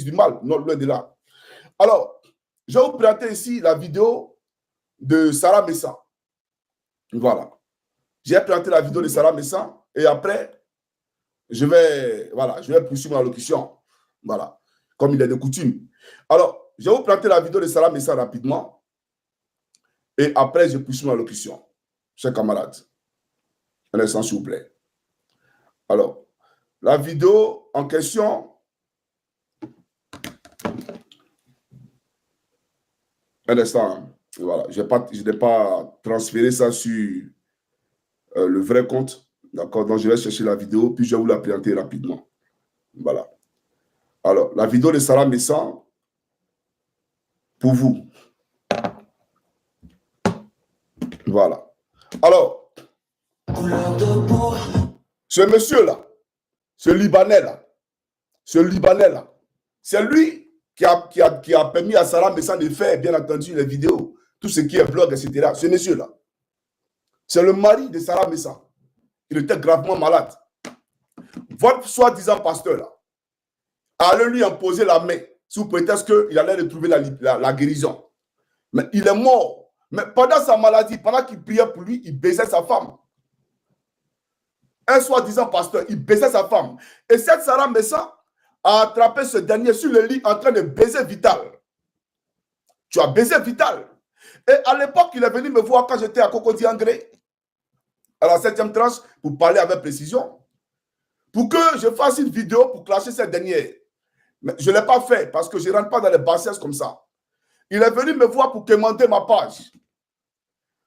du mal, non, loin de là. Alors, je vais vous présenter ici la vidéo de Sarah Messa. Voilà. J'ai présenté la vidéo de Sarah Messa et après, je vais poursuivre ma locution. Voilà. Comme il est de coutume. Alors, je vais vous présenter la vidéo de Sarah Messa rapidement et après, je poursuis ma locution. Chers camarades, un instant, s'il vous plaît. Alors, la vidéo en question. Un instant. Voilà. Je n'ai pas transféré ça sur le vrai compte. D'accord? Donc, je vais chercher la vidéo, puis je vais vous la présenter rapidement. Voilà. Alors, la vidéo de Sarah Messa, pour vous. Voilà. Alors, ce monsieur-là, ce Libanais-là, c'est lui qui a permis à Sarah Messa de faire, bien entendu, les vidéos, tout ce qui est vlog, etc. Ce monsieur-là, c'est le mari de Sarah Messa. Il était gravement malade. Votre soi-disant pasteur-là, allait lui imposer la main sous prétexte qu'il allait retrouver la guérison. Mais il est mort. Mais pendant sa maladie, pendant qu'il priait pour lui, il baisait sa femme. Un soi-disant pasteur, il baisait sa femme. Et cette Sarah Messa a attrapé ce dernier sur le lit en train de baiser Vital. Tu as baisé Vital. Et à l'époque, il est venu me voir quand j'étais à Cocody Angré, à la 7e tranche, pour parler avec précision, pour que je fasse une vidéo pour clasher cette dernière. Mais je ne l'ai pas fait parce que je ne rentre pas dans les bassesses comme ça. Il est venu me voir pour commander ma page.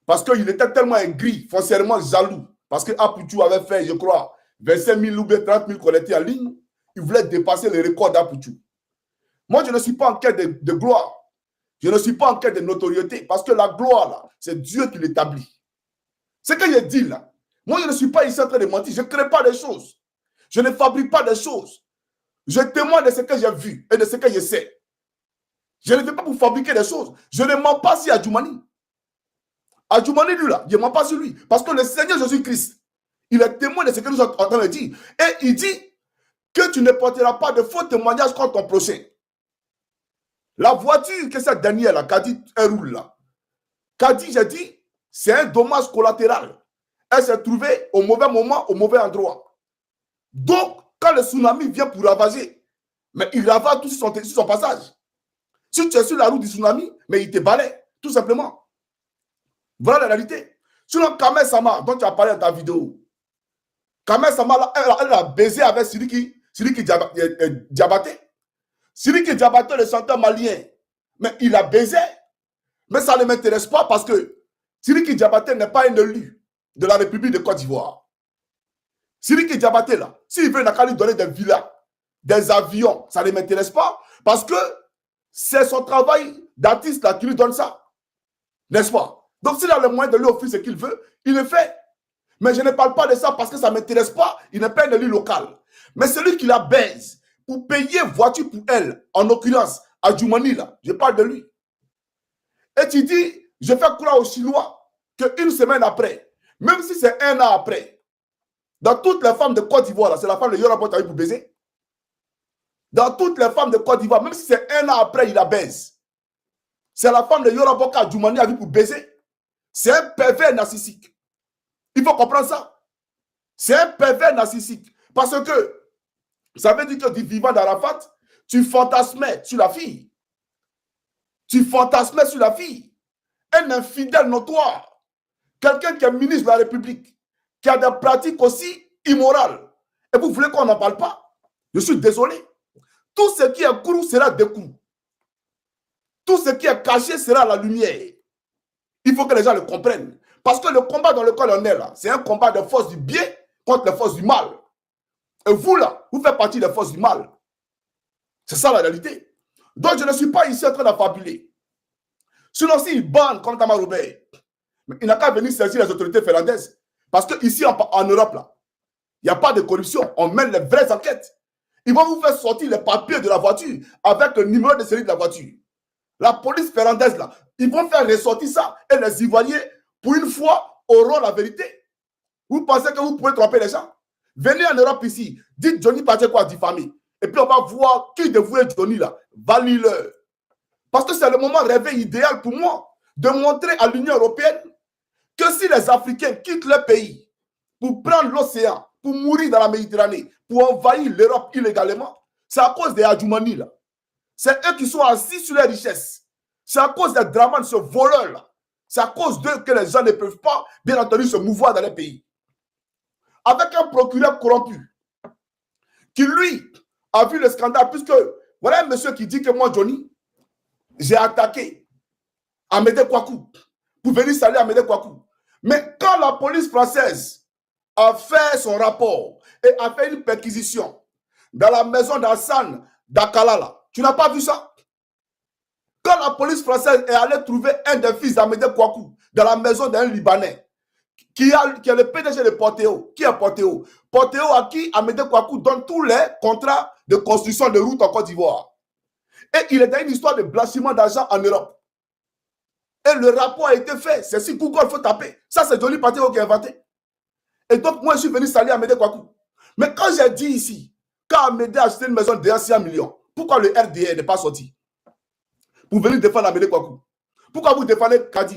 Parce qu'il était tellement aigri, foncièrement jaloux. Parce que Apoutou avait fait, je crois, 25 000 ou 30 000 connectés en ligne. Il voulait dépasser le record d'Apoutou. Moi, je ne suis pas en quête de gloire. Je ne suis pas en quête de notoriété. Parce que la gloire, là, c'est Dieu qui l'établit. Ce que je dis là, moi, je ne suis pas ici en train de mentir. Je ne crée pas des choses. Je ne fabrique pas des choses. Je témoigne de ce que j'ai vu et de ce que je sais. Je ne fais pas pour fabriquer des choses. Je ne mens pas sur Adjoumani. Adjoumani, lui, là, je ne mens pas sur lui. Parce que le Seigneur Jésus-Christ, il est témoin de ce que nous sommes en train de dire. Et il dit que tu ne porteras pas de faux témoignages contre ton prochain. La voiture que cette dernière, là, Kadi, elle roule là. Kadi, j'ai dit, c'est un dommage collatéral. Elle s'est trouvée au mauvais moment, au mauvais endroit. Donc, quand le tsunami vient pour ravager, mais il ravage tout sur son passage. Si tu es sur la route du tsunami, mais il te balaie, tout simplement. Voilà la réalité. Sinon, Kamel Sama, dont tu as parlé dans ta vidéo, Kamel Sama, elle a baisé avec Sidiki Diabaté. Sidiki Diabaté, le chanteur malien, mais il a baisé. Mais ça ne m'intéresse pas parce que Sidiki Diabaté n'est pas un élu de la République de Côte d'Ivoire. Sidiki Diabaté, là, s'il veut, il n'a qu'à lui donner des villas, des avions, ça ne m'intéresse pas parce que c'est son travail d'artiste là qui lui donne ça. N'est-ce pas? Donc, s'il a le moyen de lui offrir ce qu'il veut, il le fait. Mais je ne parle pas de ça parce que ça ne m'intéresse pas. Il n'est pas un élu local. Mais celui qui la baise pour payer voiture pour elle, en l'occurrence, à Djoumani, là, je parle de lui. Et tu dis, je fais croire aux Chinois qu'une semaine après, même si c'est un an après, dans toutes les femmes de Côte d'Ivoire, c'est la femme de Yoruba pour baiser. Dans toutes les femmes de Côte d'Ivoire, même si c'est un an après, il la baise. C'est la femme de Yoruba que Djoumani a vu pour baiser. C'est un pervers narcissique. Il faut comprendre ça. C'est un pervers narcissique. Parce que ça veut dire que du vivant d'Arafat, tu fantasmais sur la fille. Tu fantasmais sur la fille. Un infidèle notoire. Quelqu'un qui est ministre de la République, qui a des pratiques aussi immorales. Et vous voulez qu'on n'en parle pas? Je suis désolé. Tout ce qui est couru sera découvert. Tout ce qui est caché sera à la lumière. Il faut que les gens le comprennent. Parce que le combat dans lequel on est là, c'est un combat de force du bien contre les forces du mal. Et vous là, vous faites partie des forces du mal. C'est ça la réalité. Donc je ne suis pas ici en train d'affabuler. Sinon, s'il banne comme Tamar Robert, il n'a qu'à venir saisir les autorités finlandaises. Parce qu'ici en Europe, là, il n'y a pas de corruption. On mène les vraies enquêtes. Ils vont vous faire sortir les papiers de la voiture avec le numéro de série de la voiture. La police finlandaise, là, ils vont faire ressortir ça et les Ivoiriens, pour une fois, auront la vérité. Vous pensez que vous pouvez tromper les gens? Venez en Europe ici, dites Johnny Pacheco a diffamé. Et puis on va voir qui dévouait Johnny là. Valide-le. Parce que c'est le moment rêvé idéal pour moi de montrer à l'Union européenne que si les Africains quittent leur pays pour prendre l'océan, pour mourir dans la Méditerranée, pour envahir l'Europe illégalement, c'est à cause des Adjoumani là. C'est eux qui sont assis sur les richesses. C'est à cause des Draman, ce voleur là. C'est à cause d'eux que les gens ne peuvent pas, bien entendu, se mouvoir dans les pays. Avec un procureur corrompu, qui lui a vu le scandale, puisque voilà un monsieur qui dit que moi, Johnny, j'ai attaqué Amédée Kouakou pour venir saluer Amédée Kouakou. Mais quand la police française a fait son rapport et a fait une perquisition dans la maison d'Hassan Dakalala, tu n'as pas vu ça? Quand la police française est allée trouver un des fils d'Amédée Kouakou dans la maison d'un Libanais, qui est le PDG de Portéo. Qui est Portéo? Portéo à qui Amédée Kouakou donne tous les contrats de construction de routes en Côte d'Ivoire. Et il est dans une histoire de blanchiment d'argent en Europe. Et le rapport a été fait. C'est sur Google, il faut taper. Ça, c'est Johnny Portéo qui a inventé. Et donc, moi, je suis venu saluer Amédée Kouakou. Mais quand j'ai dit ici, quand Amédée a acheté une maison de 100 millions, pourquoi le RDR n'est pas sorti pour venir défendre Amédée Kouakou? Pourquoi vous défendez Kadi?